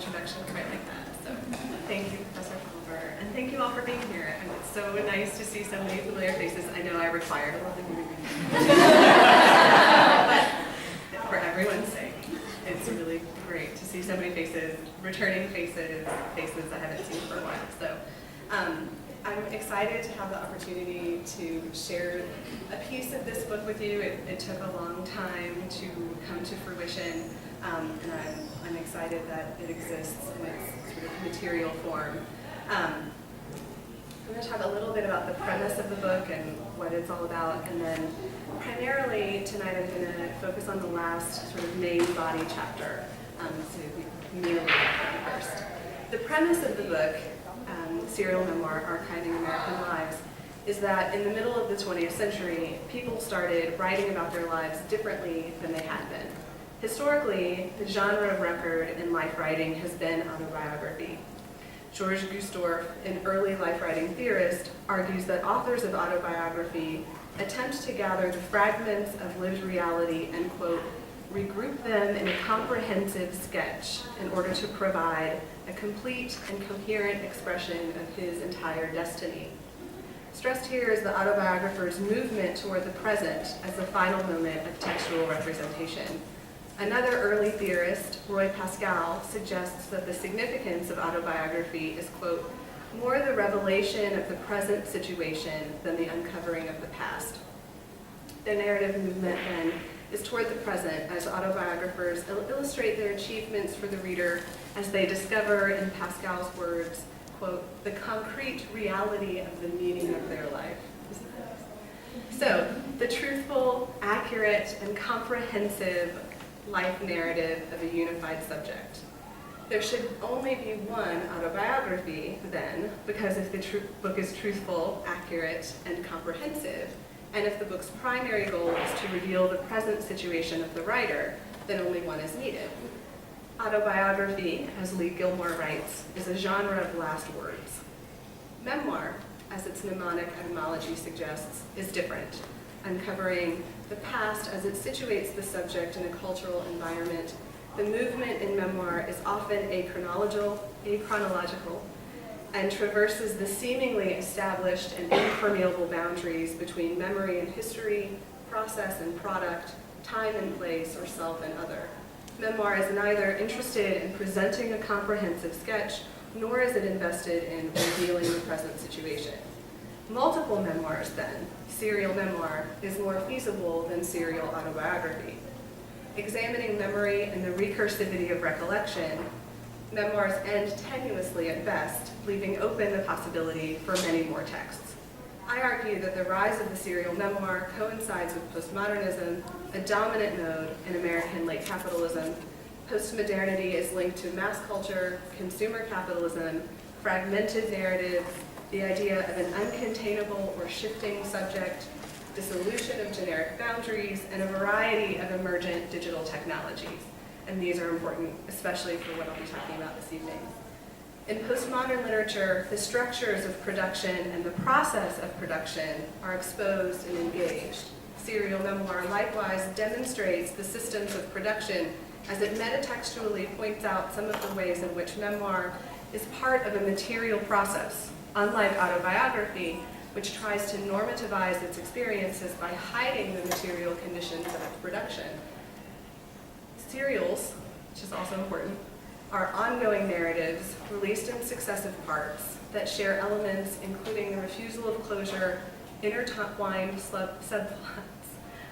introduction quite like that. So thank you, Professor Halver, and thank you all for being here. And it's so nice to see so many familiar faces. I know I required a lot of you, but for everyone's sake, it's really great to see so many faces, returning faces I haven't seen for a while. So I'm excited to have the opportunity to share a piece of this book with you. It took a long time to come to fruition, and I'm excited that it exists in its sort of material form. I'm going to talk a little bit about the premise of the book and what it's all about, and then primarily tonight I'm going to focus on the last sort of main body chapter, so we meet a little bit first. The premise of the book, Serial Memoir, Archiving American Lives, is that in the middle of the 20th century, people started writing about their lives differently than they had been. Historically, the genre of record in life writing has been autobiography. George Gusdorf, an early life writing theorist, argues that authors of autobiography attempt to gather the fragments of lived reality and, quote, regroup them in a comprehensive sketch in order to provide a complete and coherent expression of his entire destiny. Stressed here is the autobiographer's movement toward the present as the final moment of textual representation. Another early theorist, Roy Pascal, suggests that the significance of autobiography is, quote, more the revelation of the present situation than the uncovering of the past. The narrative movement, then, is toward the present as autobiographers illustrate their achievements for the reader as they discover, in Pascal's words, quote, the concrete reality of the meaning of their life. So, the truthful, accurate, and comprehensive life narrative of a unified subject. There should only be one autobiography, then, because if the book is truthful, accurate, and comprehensive, and if the book's primary goal is to reveal the present situation of the writer, then only one is needed. Autobiography, as Lee Gilmore writes, is a genre of last words. Memoir, as its mnemonic etymology suggests, is different, uncovering the past as it situates the subject in a cultural environment. The movement in memoir is often achronological, and traverses the seemingly established and impermeable boundaries between memory and history, process and product, time and place, or self and other. Memoir is neither interested in presenting a comprehensive sketch, nor is it invested in revealing the present situation. Multiple memoirs, then, serial memoir, is more feasible than serial autobiography. Examining memory and the recursivity of recollection, memoirs end tenuously at best, leaving open the possibility for many more texts. I argue that the rise of the serial memoir coincides with postmodernism, a dominant mode in American late capitalism. Postmodernity is linked to mass culture, consumer capitalism, fragmented narratives, the idea of an uncontainable or shifting subject, dissolution of generic boundaries, and a variety of emergent digital technologies. And these are important, especially for what I'll be talking about this evening. In postmodern literature, the structures of production and the process of production are exposed and engaged. Serial memoir likewise demonstrates the systems of production as it metatextually points out some of the ways in which memoir is part of a material process, unlike autobiography, which tries to normativize its experiences by hiding the material conditions of its production. Serials, which is also important, are ongoing narratives released in successive parts that share elements including the refusal of closure, intertwined subplots,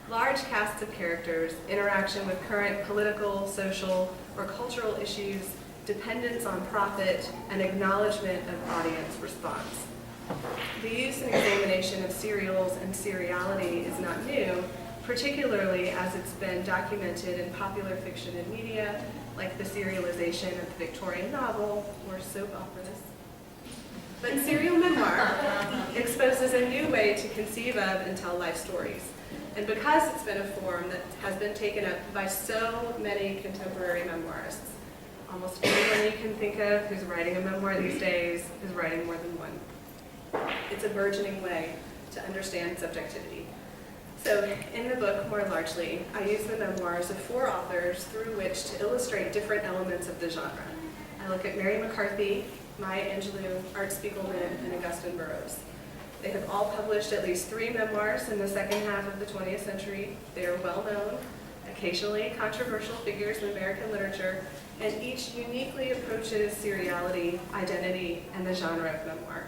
large casts of characters, interaction with current political, social, or cultural issues, dependence on profit, and acknowledgement of audience response. The use and examination of serials and seriality is not new, particularly as it's been documented in popular fiction and media, like the serialization of the Victorian novel or soap operas. But serial memoir exposes a new way to conceive of and tell life stories. And because it's been a form that has been taken up by so many contemporary memoirists, almost anyone you can think of who's writing a memoir these days is writing more than one. It's a burgeoning way to understand subjectivity. So in the book, more largely, I use the memoirs of 4 authors through which to illustrate different elements of the genre. I look at Mary McCarthy, Maya Angelou, Art Spiegelman, and Augusten Burroughs. They have all published at least 3 memoirs in the second half of the 20th century. They are well-known, occasionally controversial figures in American literature, and each uniquely approaches seriality, identity, and the genre of memoir.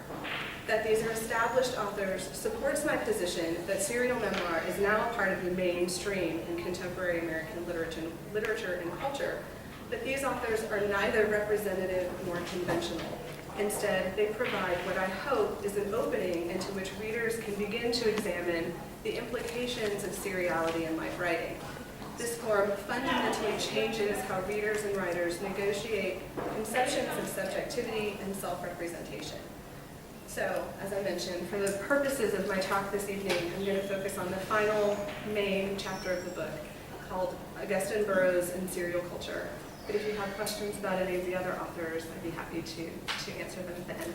That these are established authors supports my position that serial memoir is now a part of the mainstream in contemporary American literature and culture, but these authors are neither representative nor conventional. Instead, they provide what I hope is an opening into which readers can begin to examine the implications of seriality in life writing. This form fundamentally changes how readers and writers negotiate conceptions of subjectivity and self-representation. So, as I mentioned, for the purposes of my talk this evening, I'm going to focus on the final main chapter of the book, called Augusten Burroughs and Serial Culture. But if you have questions about any of the other authors, I'd be happy to answer them at the end.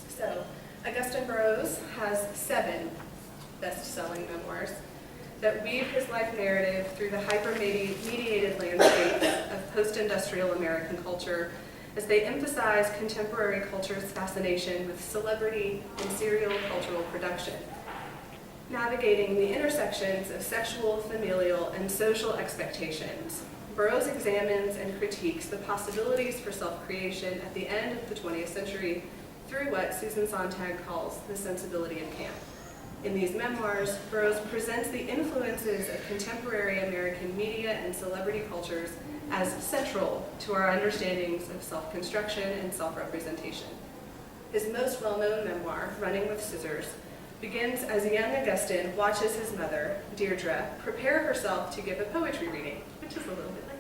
So, Augusten Burroughs has 7 best-selling memoirs that weave his life narrative through the hyper-mediated landscape of post-industrial American culture as they emphasize contemporary culture's fascination with celebrity and serial cultural production. Navigating the intersections of sexual, familial, and social expectations, Burroughs examines and critiques the possibilities for self-creation at the end of the 20th century through what Susan Sontag calls the sensibility of camp. In these memoirs, Burroughs presents the influences of contemporary American media and celebrity cultures as central to our understandings of self-construction and self-representation. His most well-known memoir, Running with Scissors, begins as young Augusten watches his mother, Deirdre, prepare herself to give a poetry reading, which is a little bit like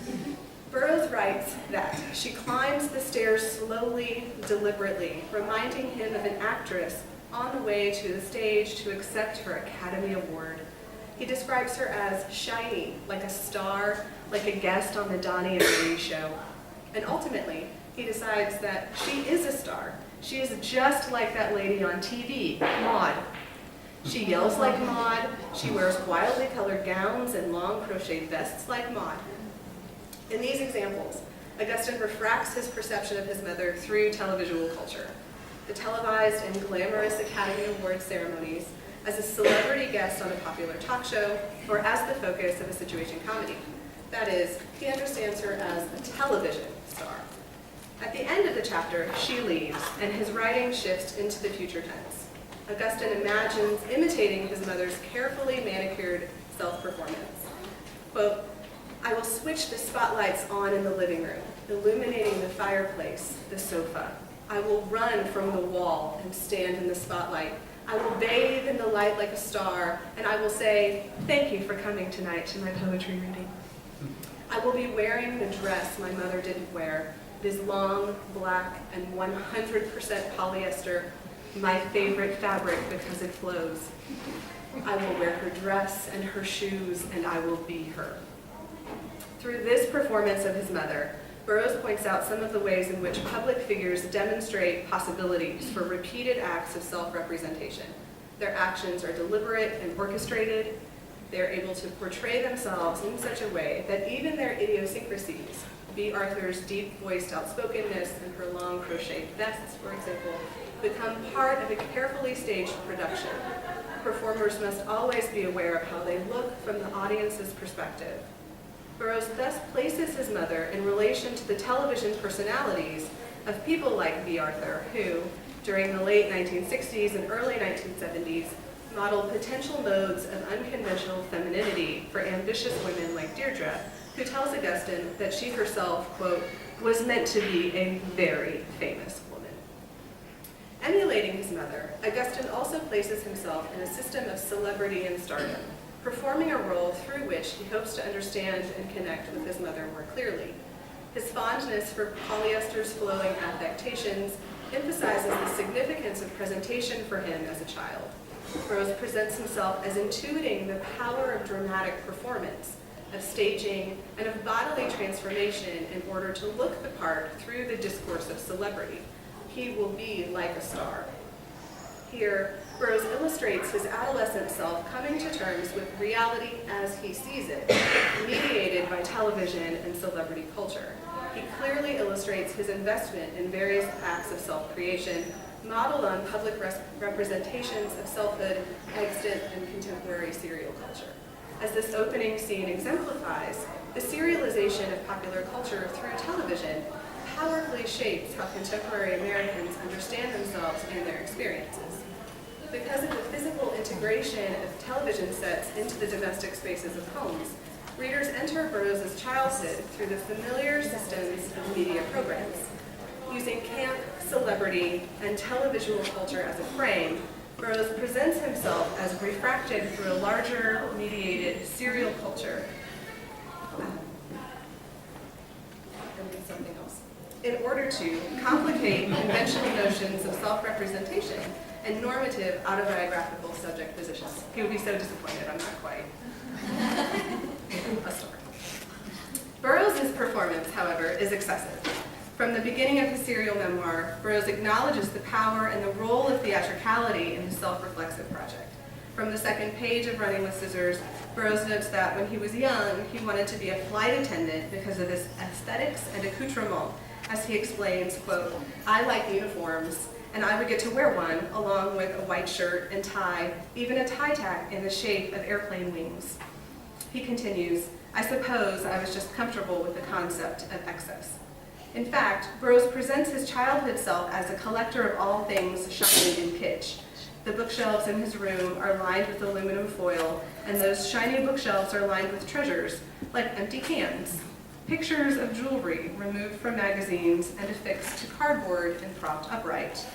this. Burroughs writes that she climbs the stairs slowly, deliberately, reminding him of an actress on the way to the stage to accept her Academy Award. He describes her as shiny, like a star, like a guest on the Donnie and Marie show. And ultimately, he decides that she is a star. She is just like that lady on TV, Maude. She yells like Maude. She wears wildly colored gowns and long crocheted vests like Maude. In these examples, Augusten refracts his perception of his mother through televisual culture. The televised and glamorous Academy Award ceremonies, as a celebrity guest on a popular talk show, or as the focus of a situation comedy. That is, he understands her as a television star. At the end of the chapter, she leaves, and his writing shifts into the future tense. Augusten imagines imitating his mother's carefully manicured self-performance. Quote, "I will switch the spotlights on in the living room, illuminating the fireplace, the sofa. I will run from the wall and stand in the spotlight. I will bathe in the light like a star, and I will say, 'Thank you for coming tonight to my poetry reading.' I will be wearing the dress my mother didn't wear. It is long, black, and 100% polyester, my favorite fabric because it flows. I will wear her dress and her shoes, and I will be her." Through this performance of his mother, Burroughs points out some of the ways in which public figures demonstrate possibilities for repeated acts of self-representation. Their actions are deliberate and orchestrated. They're able to portray themselves in such a way that even their idiosyncrasies, B. Arthur's deep-voiced outspokenness and her long crocheted vests, for example, become part of a carefully staged production. Performers must always be aware of how they look from the audience's perspective. Burroughs thus places his mother in relation to the television personalities of people like B. Arthur, who, during the late 1960s and early 1970s, modeled potential modes of unconventional femininity for ambitious women like Deirdre, who tells Augusten that she herself, quote, "was meant to be a very famous woman." Emulating his mother, Augusten also places himself in a system of celebrity and stardom, performing a role through which he hopes to understand and connect with his mother more clearly. His fondness for polyester's flowing affectations emphasizes the significance of presentation for him as a child. Burroughs presents himself as intuiting the power of dramatic performance, of staging, and of bodily transformation in order to look the part through the discourse of celebrity. He will be like a star. Here, Burroughs illustrates his adolescent self coming to terms with reality as he sees it, mediated by television and celebrity culture. He clearly illustrates his investment in various acts of self-creation, modeled on public representations of selfhood extant in contemporary serial culture. As this opening scene exemplifies, the serialization of popular culture through television powerfully shapes how contemporary Americans understand themselves and their experiences. Because of the physical integration of television sets into the domestic spaces of homes, readers enter Burroughs' childhood through the familiar systems of media programs. Using camp, celebrity, and televisual culture as a frame, Burroughs presents himself as refracted through a larger, mediated serial culture. Something else. In order to complicate conventional notions of self-representation and normative autobiographical subject positions. He would be so disappointed, I'm not quite. A story. Burroughs' performance, however, is excessive. From the beginning of his serial memoir, Burroughs acknowledges the power and the role of theatricality in his self-reflexive project. From the second page of Running with Scissors, Burroughs notes that when he was young, he wanted to be a flight attendant because of his aesthetics and accoutrement. As he explains, quote, "I like uniforms, and I would get to wear one along with a white shirt and tie, even a tie tack in the shape of airplane wings." He continues, "I suppose I was just comfortable with the concept of excess." In fact, Burroughs presents his childhood self as a collector of all things shiny and kitsch. The bookshelves in his room are lined with aluminum foil, and those shiny bookshelves are lined with treasures, like empty cans, pictures of jewelry removed from magazines and affixed to cardboard and propped upright,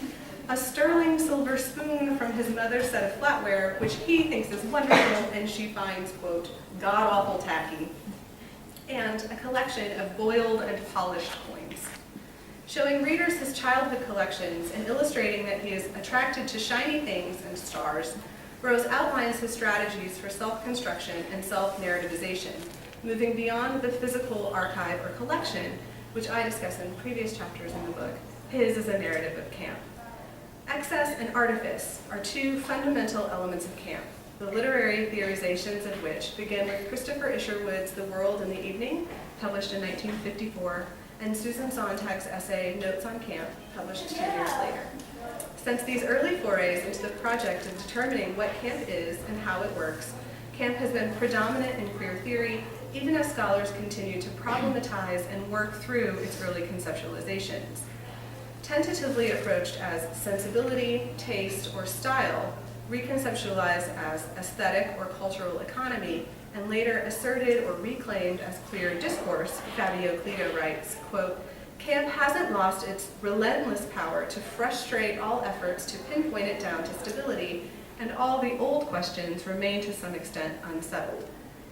a sterling silver spoon from his mother's set of flatware, which he thinks is wonderful and she finds, quote, god-awful tacky, and a collection of boiled and polished coins. Showing readers his childhood collections and illustrating that he is attracted to shiny things and stars, Burroughs outlines his strategies for self-construction and self-narrativization, moving beyond the physical archive or collection, which I discuss in previous chapters in the book. His is a narrative of camp. Excess and artifice are two fundamental elements of camp, the literary theorizations of which begin with Christopher Isherwood's The World in the Evening, published in 1954, and Susan Sontag's essay Notes on Camp, published 2 years later. Since these early forays into the project of determining what camp is and how it works, camp has been predominant in queer theory, even as scholars continue to problematize and work through its early conceptualizations. Tentatively approached as sensibility, taste, or style, reconceptualized as aesthetic or cultural economy, and later asserted or reclaimed as queer discourse, Fabio Cleto writes, quote, "Camp hasn't lost its relentless power to frustrate all efforts to pinpoint it down to stability, and all the old questions remain to some extent unsettled."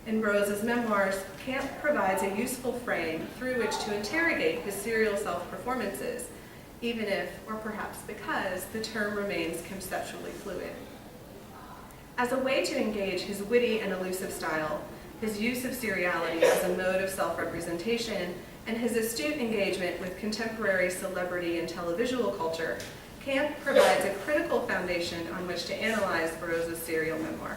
In Burroughs' memoirs, camp provides a useful frame through which to interrogate his serial self-performances, even if, or perhaps because, the term remains conceptually fluid. As a way to engage his witty and elusive style, his use of seriality as a mode of self-representation, and his astute engagement with contemporary celebrity and televisual culture, camp provides a critical foundation on which to analyze Burroughs' serial memoir.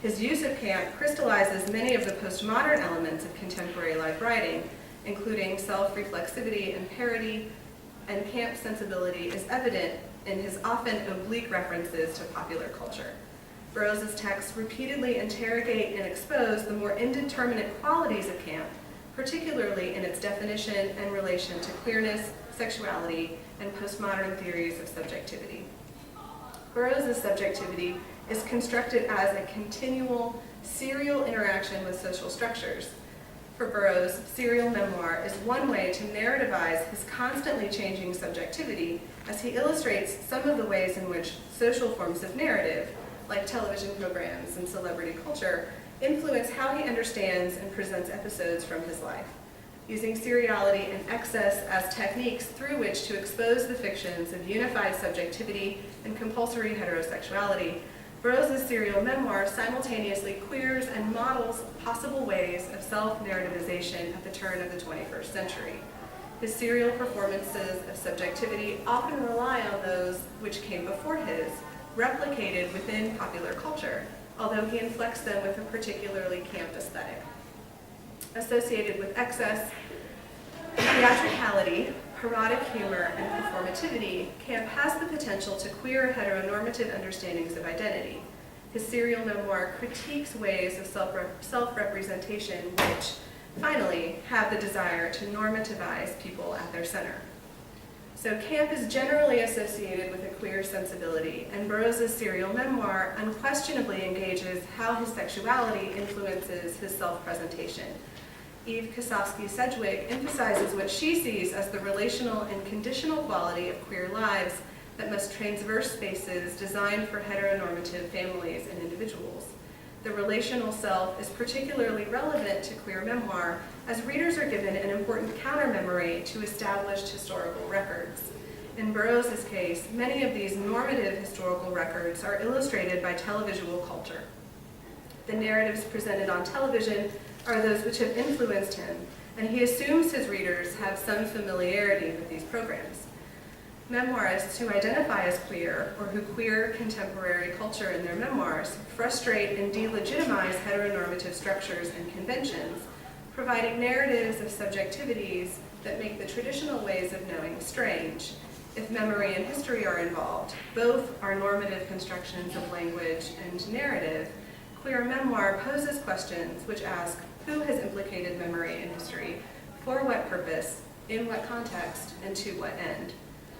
His use of camp crystallizes many of the postmodern elements of contemporary life writing, including self-reflexivity and parody, and camp sensibility is evident in his often oblique references to popular culture. Burroughs' texts repeatedly interrogate and expose the more indeterminate qualities of camp, particularly in its definition and relation to queerness, sexuality, and postmodern theories of subjectivity. Burroughs' subjectivity is constructed as a continual, serial interaction with social structures. For Burroughs, serial memoir is one way to narrativize his constantly changing subjectivity, as he illustrates some of the ways in which social forms of narrative, like television programs and celebrity culture, influence how he understands and presents episodes from his life. Using seriality and excess as techniques through which to expose the fictions of unified subjectivity and compulsory heterosexuality, Burroughs' serial memoir simultaneously queers and models possible ways of self-narrativization at the turn of the 21st century. His serial performances of subjectivity often rely on those which came before his, replicated within popular culture, although he inflects them with a particularly camp aesthetic. Associated with excess, theatricality, parodic humor, and performativity, camp has the potential to queer heteronormative understandings of identity. His serial memoir critiques ways of self-representation which, finally, have the desire to normativize people at their center. So camp is generally associated with a queer sensibility, and Burroughs' serial memoir unquestionably engages how his sexuality influences his self-presentation. Eve Kosofsky-Sedgwick emphasizes what she sees as the relational and conditional quality of queer lives that must traverse spaces designed for heteronormative families and individuals. The relational self is particularly relevant to queer memoir, as readers are given an important counter-memory to established historical records. In Burroughs' case, many of these normative historical records are illustrated by televisual culture. The narratives presented on television are those which have influenced him, and he assumes his readers have some familiarity with these programs. Memoirists who identify as queer, or who queer contemporary culture in their memoirs, frustrate and delegitimize heteronormative structures and conventions, providing narratives of subjectivities that make the traditional ways of knowing strange. If memory and history are involved, both are normative constructions of language and narrative. Queer memoir poses questions which ask, who has implicated memory and history, for what purpose, in what context, and to what end?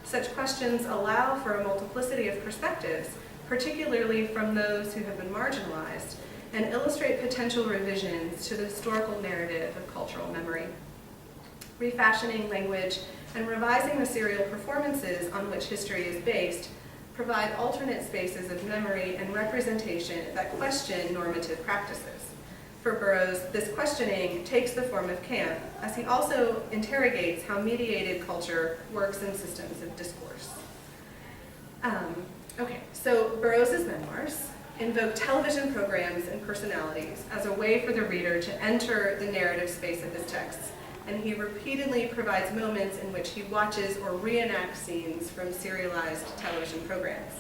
Such questions allow for a multiplicity of perspectives, particularly from those who have been marginalized, and illustrate potential revisions to the historical narrative of cultural memory. Refashioning language and revising the serial performances on which history is based provide alternate spaces of memory and representation that question normative practices. For Burroughs, this questioning takes the form of camp, as he also interrogates how mediated culture works in systems of discourse. So Burroughs' memoirs invoke television programs and personalities as a way for the reader to enter the narrative space of his texts, and he repeatedly provides moments in which he watches or reenacts scenes from serialized television programs.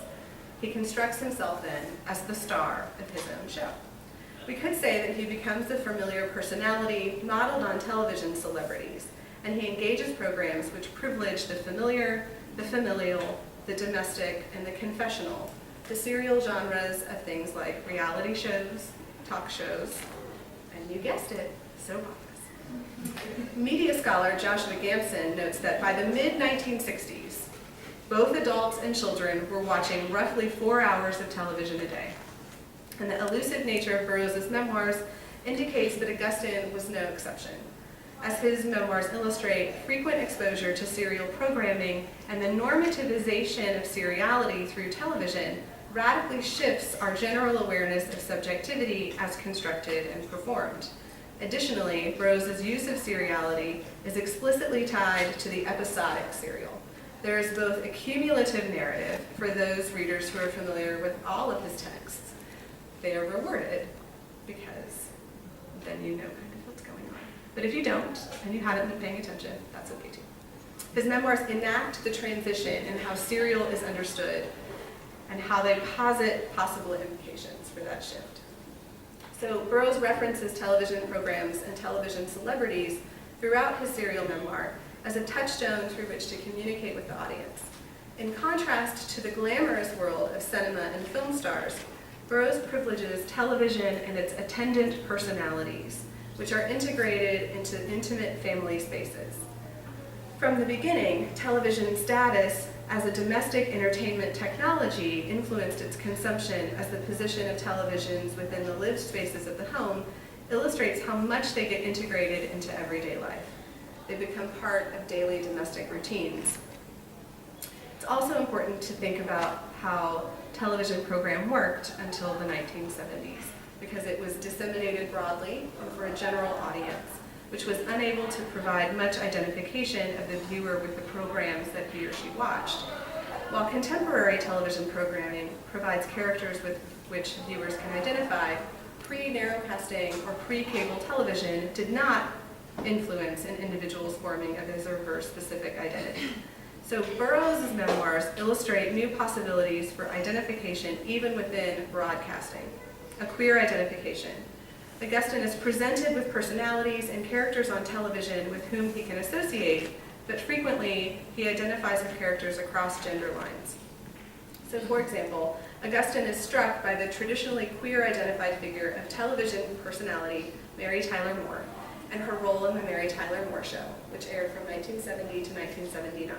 He constructs himself then as the star of his own show. We could say that he becomes the familiar personality modeled on television celebrities, and he engages programs which privilege the familiar, the familial, the domestic, and the confessional, the serial genres of things like reality shows, talk shows, and you guessed it, soap operas. Media scholar Joshua Gamson notes that by the mid-1960s, both adults and children were watching roughly 4 hours of television a day. And the elusive nature of Burroughs' memoirs indicates that Augusten was no exception. As his memoirs illustrate, frequent exposure to serial programming and the normativization of seriality through television radically shifts our general awareness of subjectivity as constructed and performed. Additionally, Burroughs' use of seriality is explicitly tied to the episodic serial. There is both a cumulative narrative for those readers who are familiar with all of his texts. They are rewarded because then you know kind of what's going on. But if you don't, and you haven't been paying attention, that's okay too. His memoirs enact the transition in how serial is understood and how they posit possible implications for that shift. So Burroughs references television programs and television celebrities throughout his serial memoir as a touchstone through which to communicate with the audience. In contrast to the glamorous world of cinema and film stars, Burroughs privileges television and its attendant personalities, which are integrated into intimate family spaces. From the beginning, television status as a domestic entertainment technology influenced its consumption, as the position of televisions within the lived spaces of the home illustrates how much they get integrated into everyday life. They become part of daily domestic routines. It's also important to think about how television program worked until the 1970s, because it was disseminated broadly and for a general audience, which was unable to provide much identification of the viewer with the programs that he or she watched. While contemporary television programming provides characters with which viewers can identify, pre-narrowcasting or pre-cable television did not influence an individual's forming of his or her specific identity. So Burroughs' memoirs illustrate new possibilities for identification even within broadcasting, a queer identification. Augusten is presented with personalities and characters on television with whom he can associate, but frequently he identifies with characters across gender lines. So for example, Augusten is struck by the traditionally queer identified figure of television personality Mary Tyler Moore and her role in the Mary Tyler Moore Show, which aired from 1970 to 1979.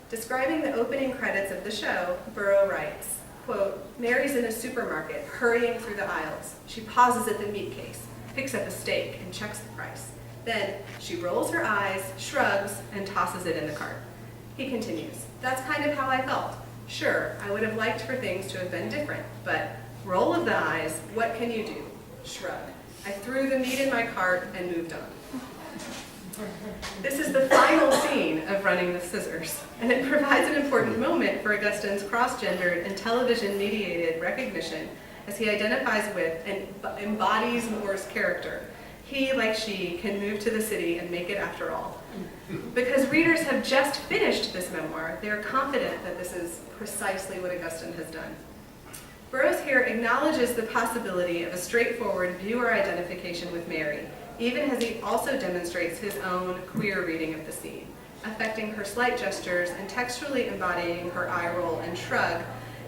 Describing the opening credits of the show, Burroughs writes, quote, "Mary's in a supermarket, hurrying through the aisles. She pauses at the meat case, picks up a steak, and checks the price. Then she rolls her eyes, shrugs, and tosses it in the cart." He continues, "That's kind of how I felt. Sure, I would have liked for things to have been different, but roll of the eyes, what can you do? Shrug. I threw the meat in my cart and moved on." This is the final scene of Running with Scissors, and it provides an important moment for Augusten's cross-gendered and television-mediated recognition as he identifies with and embodies Moore's character. He, like she, can move to the city and make it after all. Because readers have just finished this memoir, they are confident that this is precisely what Augusten has done. Burroughs here acknowledges the possibility of a straightforward viewer identification with Mary, even as he also demonstrates his own queer reading of the scene, affecting her slight gestures and textually embodying her eye roll and shrug.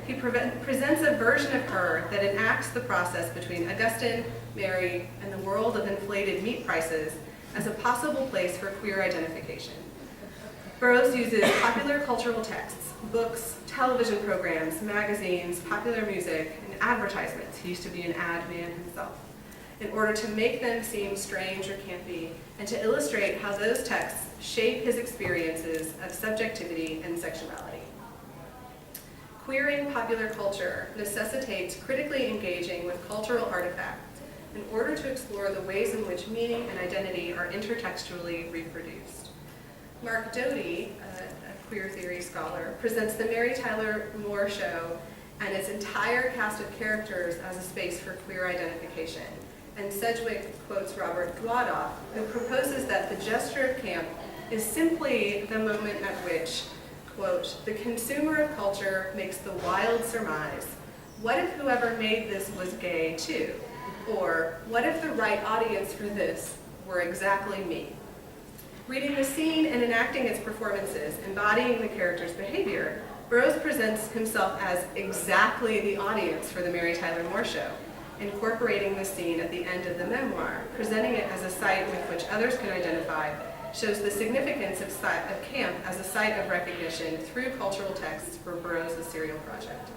He presents a version of her that enacts the process between Augusten, Mary, and the world of inflated meat prices as a possible place for queer identification. Burroughs uses popular cultural texts, books, television programs, magazines, popular music, and advertisements. He used to be an ad man himself, in order to make them seem strange or campy, and to illustrate how those texts shape his experiences of subjectivity and sexuality. Queering popular culture necessitates critically engaging with cultural artifacts in order to explore the ways in which meaning and identity are intertextually reproduced. Mark Doty, a queer theory scholar, presents the Mary Tyler Moore Show and its entire cast of characters as a space for queer identification. And Sedgwick quotes Robert Gladoff, who proposes that the gesture of camp is simply the moment at which, quote, "the consumer of culture makes the wild surmise, what if whoever made this was gay too? Or what if the right audience for this were exactly me?" Reading the scene and enacting its performances, embodying the character's behavior, Burroughs presents himself as exactly the audience for the Mary Tyler Moore Show, incorporating the scene at the end of the memoir, presenting it as a site with which others can identify, shows the significance of camp as a site of recognition through cultural texts for Burroughs' serial project.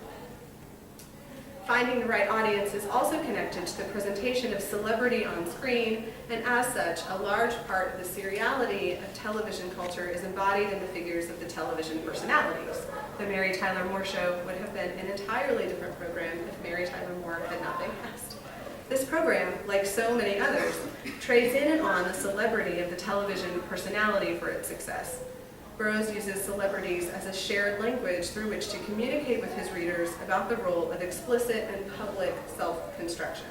Finding the right audience is also connected to the presentation of celebrity on screen, and as such, a large part of the seriality of television culture is embodied in the figures of the television personalities. The Mary Tyler Moore Show would have been an entirely different program if Mary Tyler Moore had not been cast. This program, like so many others, trades in and on the celebrity of the television personality for its success. Burroughs uses celebrities as a shared language through which to communicate with his readers about the role of explicit and public self-construction.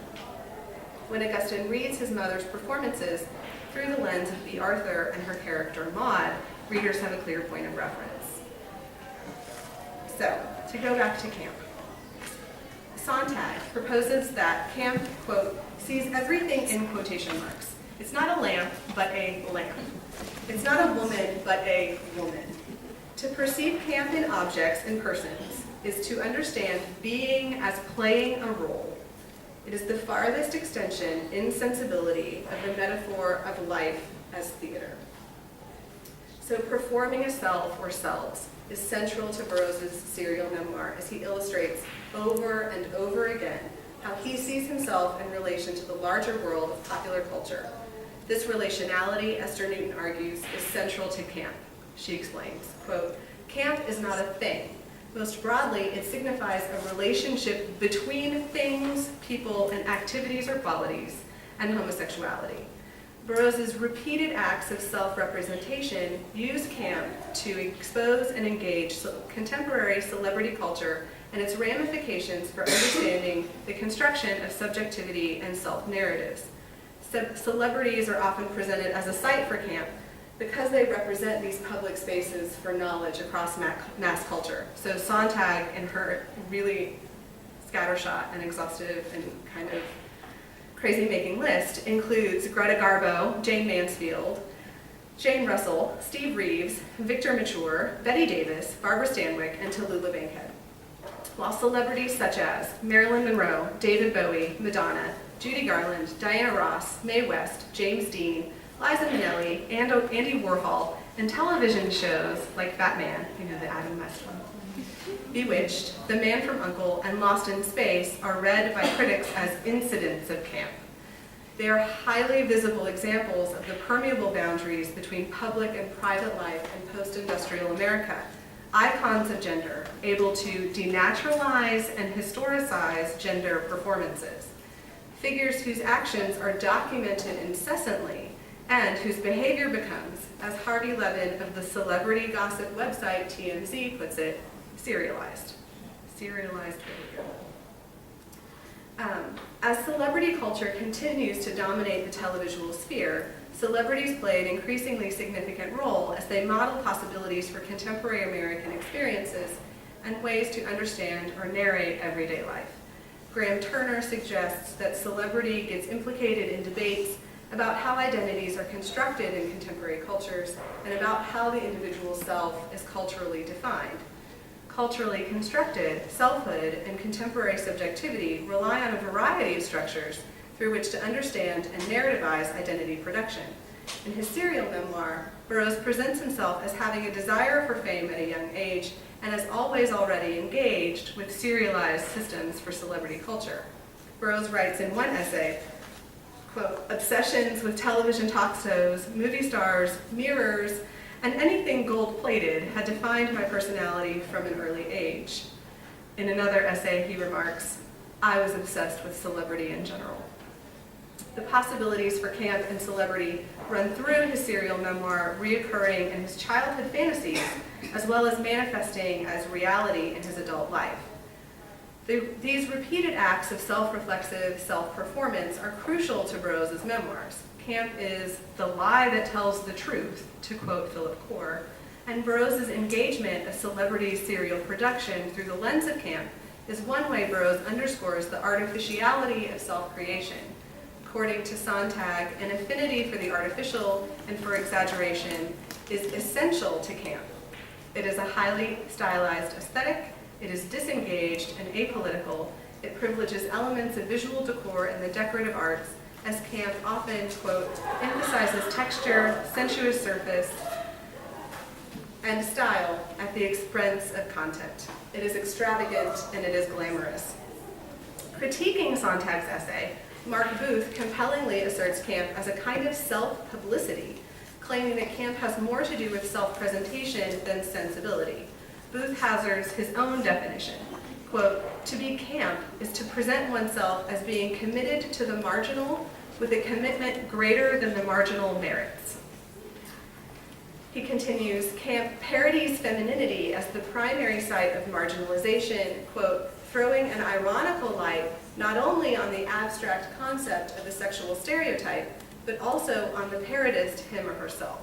When Augusten reads his mother's performances through the lens of Bea Arthur and her character Maud, readers have a clear point of reference. So, to go back to camp. Sontag proposes that camp, quote, sees everything in quotation marks. It's not a lamp, but a lamp. It's not a woman, but a woman. To perceive camp in objects and persons is to understand being as playing a role. It is the farthest extension in sensibility of the metaphor of life as theater. So performing a self or selves is central to Burroughs' serial memoir as he illustrates over and over again how he sees himself in relation to the larger world of popular culture. This relationality, Esther Newton argues, is central to camp. She explains, quote, "Camp is not a thing. Most broadly, it signifies a relationship between things, people, and activities or qualities, and homosexuality. Burroughs' repeated acts of self-representation use camp to expose and engage contemporary celebrity culture and its ramifications for understanding the construction of subjectivity and self-narratives. Celebrities are often presented as a site for camp, because they represent these public spaces for knowledge across mass culture. So Sontag, in her really scattershot and exhaustive and kind of crazy-making list, includes Greta Garbo, Jane Mansfield, Jane Russell, Steve Reeves, Victor Mature, Betty Davis, Barbara Stanwyck, and Tallulah Bankhead. While celebrities such as Marilyn Monroe, David Bowie, Madonna, Judy Garland, Diana Ross, Mae West, James Dean, Liza Minnelli, and Andy Warhol, and television shows like Batman, you know, the Adam West one, Bewitched, The Man from U.N.C.L.E., and Lost in Space are read by critics as incidents of camp. They are highly visible examples of the permeable boundaries between public and private life in post-industrial America, icons of gender, able to denaturalize and historicize gender performances, figures whose actions are documented incessantly and whose behavior becomes, as Harvey Levin of the celebrity gossip website TMZ puts it, serialized behavior. As celebrity culture continues to dominate the televisual sphere, celebrities play an increasingly significant role as they model possibilities for contemporary American experiences and ways to understand or narrate everyday life. Graham Turner suggests that celebrity gets implicated in debates about how identities are constructed in contemporary cultures and about how the individual self is culturally defined. Culturally constructed selfhood and contemporary subjectivity rely on a variety of structures through which to understand and narrativize identity production. In his serial memoir, Burroughs presents himself as having a desire for fame at a young age and as always already engaged with serialized systems for celebrity culture. Burroughs writes in one essay, quote, "Obsessions with television talk shows, movie stars, mirrors, and anything gold-plated had defined my personality from an early age." In another essay, he remarks, "I was obsessed with celebrity in general." The possibilities for camp and celebrity run through his serial memoir, reoccurring in his childhood fantasies, as well as manifesting as reality in his adult life. These repeated acts of self-reflexive self-performance are crucial to Burroughs' memoirs. Camp is the lie that tells the truth, to quote Philip Core, and Burroughs' engagement of celebrity serial production through the lens of camp is one way Burroughs underscores the artificiality of self-creation. According to Sontag, an affinity for the artificial and for exaggeration is essential to camp. It is a highly stylized aesthetic, it is disengaged and apolitical, it privileges elements of visual decor and the decorative arts, as camp often, quote, emphasizes texture, sensuous surface, and style at the expense of content. It is extravagant and it is glamorous. Critiquing Sontag's essay, Mark Booth compellingly asserts camp as a kind of self-publicity, claiming that camp has more to do with self-presentation than sensibility. Booth hazards his own definition. Quote, "To be camp is to present oneself as being committed to the marginal with a commitment greater than the marginal merits." He continues, "Camp parodies femininity as the primary site of marginalization, quote, throwing an ironical light not only on the abstract concept of a sexual stereotype, but also on the parodist, him or herself.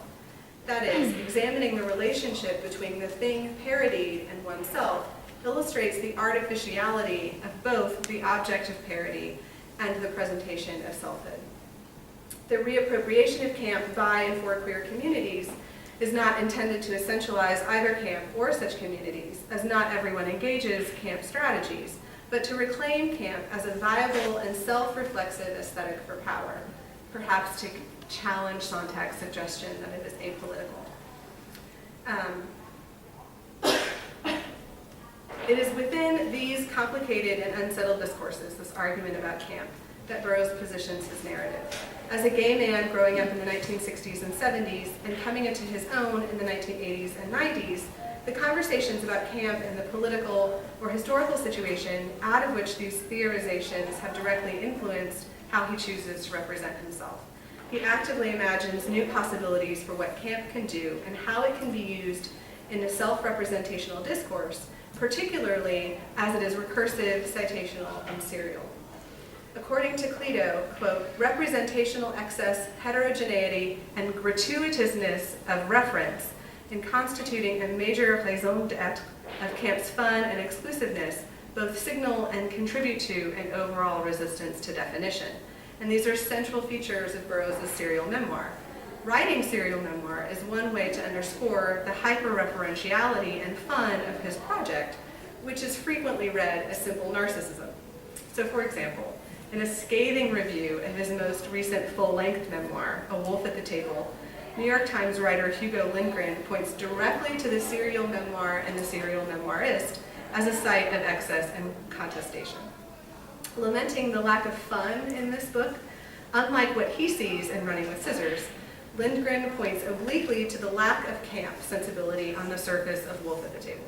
That is, examining the relationship between the thing parodied and oneself illustrates the artificiality of both the object of parody and the presentation of selfhood. The reappropriation of camp by and for queer communities is not intended to essentialize either camp or such communities, as not everyone engages camp strategies, but to reclaim camp as a viable and self-reflexive aesthetic for power, perhaps to challenge Sontag's suggestion that it is apolitical. It is within these complicated and unsettled discourses, this argument about camp, that Burroughs positions his narrative. As a gay man growing up in the 1960s and 70s and coming into his own in the 1980s and 90s, the conversations about camp and the political or historical situation out of which these theorizations have directly influenced how he chooses to represent himself. He actively imagines new possibilities for what camp can do and how it can be used in a self-representational discourse, particularly as it is recursive, citational, and serial. According to Cleto, quote, representational excess, heterogeneity, and gratuitousness of reference in constituting a major raison d'etre of Camp's fun and exclusiveness both signal and contribute to an overall resistance to definition. And these are central features of Burroughs' serial memoir. Writing serial memoir is one way to underscore the hyper-referentiality and fun of his project, which is frequently read as simple narcissism. So for example, in a scathing review of his most recent full-length memoir, A Wolf at the Table, New York Times writer Hugo Lindgren points directly to the serial memoir and the serial memoirist as a site of excess and contestation. Lamenting the lack of fun in this book, unlike what he sees in Running with Scissors, Lindgren points obliquely to the lack of camp sensibility on the surface of Wolf at the Table.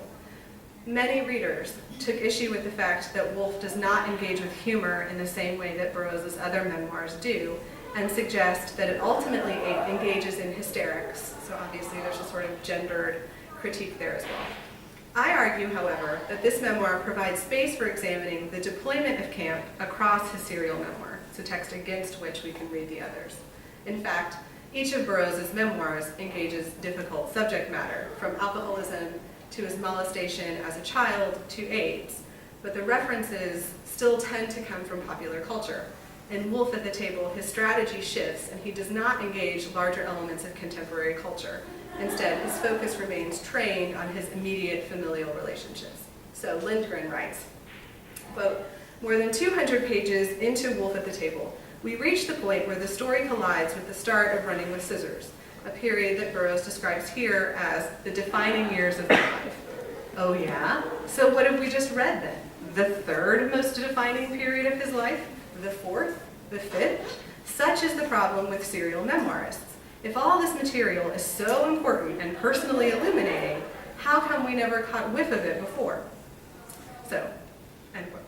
Many readers took issue with the fact that Wolf does not engage with humor in the same way that Burroughs' other memoirs do, and suggest that it ultimately engages in hysterics. So obviously there's a sort of gendered critique there as well. I argue, however, that this memoir provides space for examining the deployment of camp across his serial memoir. It's a text against which we can read the others. In fact, each of Burroughs' memoirs engages difficult subject matter, from alcoholism to his molestation as a child to AIDS, but the references still tend to come from popular culture. In Wolf at the Table, his strategy shifts and he does not engage larger elements of contemporary culture. Instead, his focus remains trained on his immediate familial relationships. So Lindgren writes, quote, more than 200 pages into Wolf at the Table, we reach the point where the story collides with the start of Running with Scissors, a period that Burroughs describes here as the defining years of my life. Oh yeah? So what have we just read then? The third most defining period of his life? The fourth? The fifth? Such is the problem with serial memoirists. If all this material is so important and personally illuminating, how come we never caught whiff of it before? So, end quote.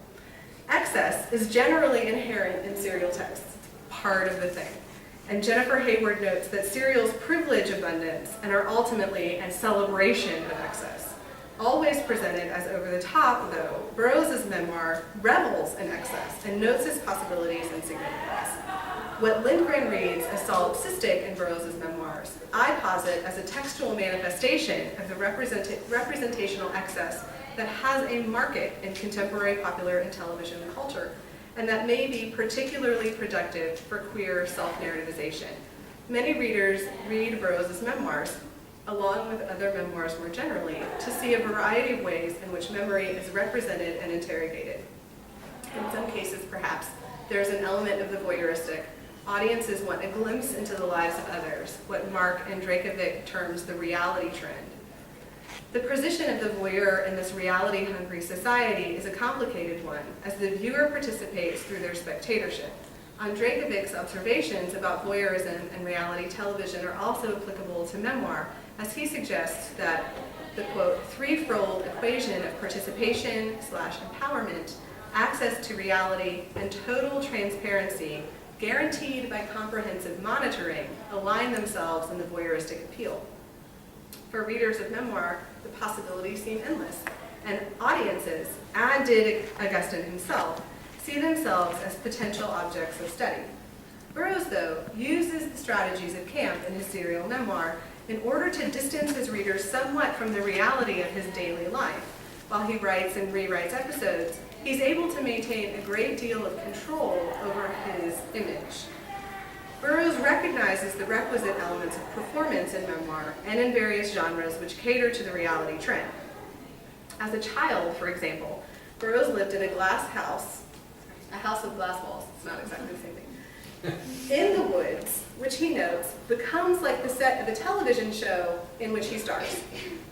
Excess is generally inherent in serial texts, part of the thing. And Jennifer Hayward notes that serials privilege abundance and are ultimately a celebration of excess. Always presented as over the top, though, Burroughs' memoir revels in excess and notes its possibilities and significance. What Lindgren reads as solipsistic in Burroughs' memoirs, I posit as a textual manifestation of the representational excess that has a market in contemporary popular and television culture, and that may be particularly productive for queer self-narrativization. Many readers read Burroughs' memoirs, along with other memoirs more generally, to see a variety of ways in which memory is represented and interrogated. In some cases, perhaps, there's an element of the voyeuristic. Audiences want a glimpse into the lives of others, what Mark Andrakovic terms the reality trend. The position of the voyeur in this reality-hungry society is a complicated one, as the viewer participates through their spectatorship. Andrakovic's observations about voyeurism and reality television are also applicable to memoir, as he suggests that the, quote, threefold equation of participation/empowerment, access to reality, and total transparency, guaranteed by comprehensive monitoring, align themselves in the voyeuristic appeal. For readers of memoir, the possibilities seem endless, and audiences, as did Augusten himself, see themselves as potential objects of study. Burroughs, though, uses the strategies of camp in his serial memoir in order to distance his readers somewhat from the reality of his daily life. While he writes and rewrites episodes, he's able to maintain a great deal of control over his image. Burroughs recognizes the requisite elements of performance in memoir and in various genres which cater to the reality trend. As a child, for example, Burroughs lived in a glass house, a house with glass walls. It's not exactly the same thing. In the woods, which he notes, becomes like the set of a television show in which he stars.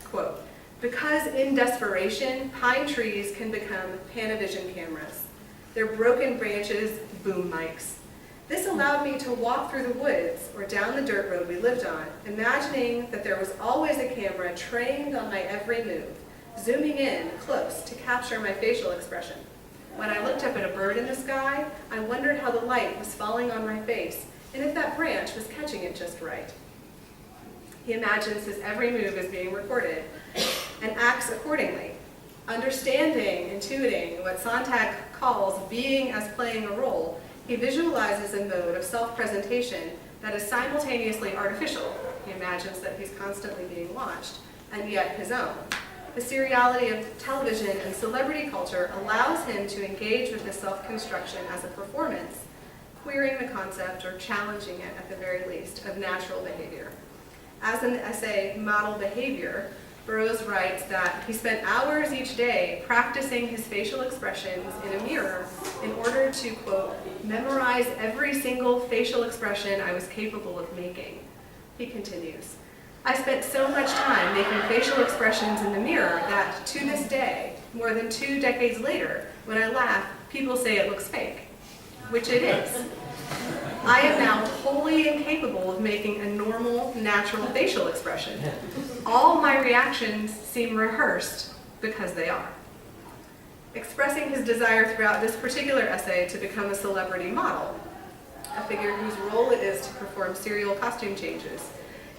Quote, because in desperation, pine trees can become Panavision cameras. Their broken branches, boom mics. This allowed me to walk through the woods or down the dirt road we lived on, imagining that there was always a camera trained on my every move, zooming in close to capture my facial expression. When I looked up at a bird in the sky, I wondered how the light was falling on my face and if that branch was catching it just right. He imagines his every move as being recorded and acts accordingly, understanding, intuiting what Sontag calls being as playing a role. He visualizes a mode of self-presentation that is simultaneously artificial. He imagines that he's constantly being watched, and yet his own. The seriality of television and celebrity culture allows him to engage with this self-construction as a performance, queering the concept or challenging it at the very least of natural behavior. As in the essay Model Behavior, Burroughs writes that he spent hours each day practicing his facial expressions in a mirror in order to, quote, memorize every single facial expression I was capable of making. He continues, I spent so much time making facial expressions in the mirror that, to this day, more than 2 decades later, when I laugh, people say it looks fake, which it is. I am now wholly incapable of making a normal, natural facial expression. All my reactions seem rehearsed because they are. Expressing his desire throughout this particular essay to become a celebrity model, a figure whose role it is to perform serial costume changes,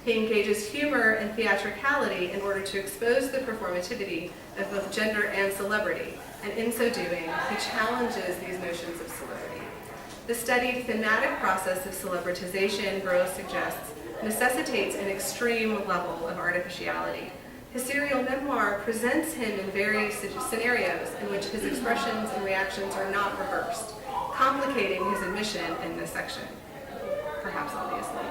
he engages humor and theatricality in order to expose the performativity of both gender and celebrity, and in so doing, he challenges these notions of celebrity. The studied thematic process of celebritization, Burroughs suggests, necessitates an extreme level of artificiality. His serial memoir presents him in various scenarios in which his expressions and reactions are not rehearsed, complicating his admission in this section, perhaps obviously.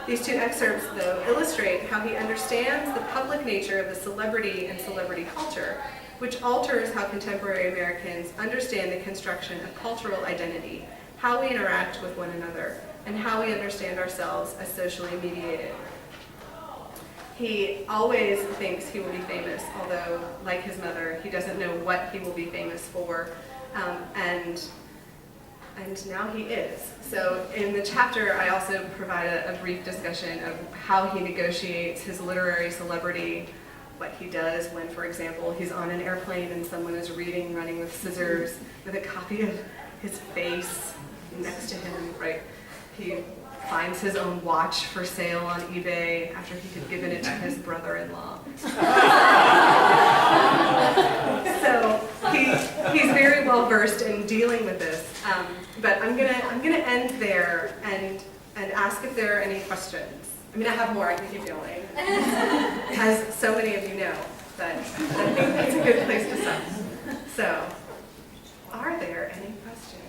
These 2 excerpts, though, illustrate how he understands the public nature of the celebrity and celebrity culture, which alters how contemporary Americans understand the construction of cultural identity, how we interact with one another, and how we understand ourselves as socially mediated. He always thinks he will be famous, although, like his mother, he doesn't know what he will be famous for, and now he is. So in the chapter, I also provide a brief discussion of how he negotiates his literary celebrity, what he does when, for example, he's on an airplane and someone is reading Running with Scissors with a copy of his face next to him, right? He finds his own watch for sale on eBay after he had given it to his brother-in-law. So he's very well versed in dealing with this. But I'm gonna end there and ask if there are any questions. I mean, I have more I can keep going, as so many of you know, but I think that's a good place to stop. So, are there any questions?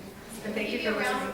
And thank you for listening.